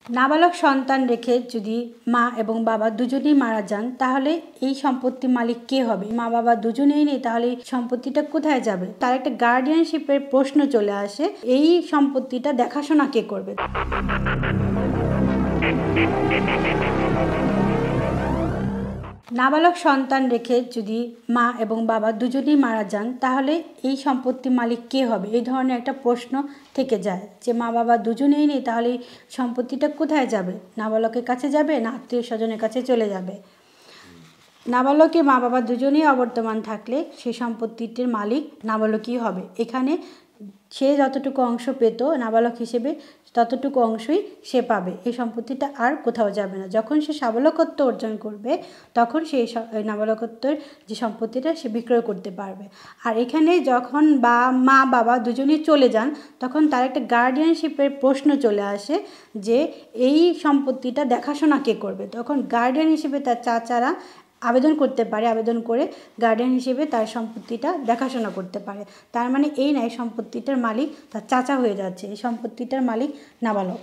নাবালক সন্তান রেখে যদি মা এবং বাবা দুজনেই মারা যান তাহলে এই সম্পত্তির মালিক কে হবে? মা বাবা দুজনেই নেই, তাহলে এই সম্পত্তিটা কোথায় যাবে? তার একটা গার্ডিয়ানশিপের প্রশ্ন চলে আসে। এই সম্পত্তিটা দেখাশোনা কে করবে? নাবালক সন্তান রেখে যদি মা এবং বাবা দুজনেই মারা যান তাহলে এই সম্পত্তির মালিক কে হবে? এই ধরনের একটা প্রশ্ন থেকে যায় যে মা বাবা দুজনেই নেই, তাহলে এই সম্পত্তিটা কোথায় যাবে? নাবালকের কাছে যাবে না আত্মীয় স্বজনের কাছে চলে যাবে? নাবালকে মা বাবা দুজনেই অবর্তমান থাকলে সেই সম্পত্তিটির মালিক নাবালকই হবে। এখানে সে যতটুকু অংশ পেত নাবালক হিসেবে ততটুকু অংশই সে পাবে। এই সম্পত্তিটা আর কোথাও যাবে না। যখন সে সাবলকত্ব অর্জন করবে তখন সেই নাবালকত্বের যে সম্পত্তিটা সে বিক্রয় করতে পারবে। আর এখানে যখন মা বাবা দুজনেই চলে যান তখন তার একটা গার্ডিয়ানশিপের প্রশ্ন চলে আসে যে এই সম্পত্তিটা দেখাশোনা কে করবে? তখন গার্ডিয়ান হিসেবে তার চাচারা আবেদন করতে পারে, আবেদন করে গার্ডিয়ান হিসেবে তার সম্পত্তিটা দেখাশোনা করতে পারে। তার মানে এই নয় সম্পত্তিটার মালিক তার চাচা হয়ে যাচ্ছে, এই সম্পত্তিটার মালিক নাবালক।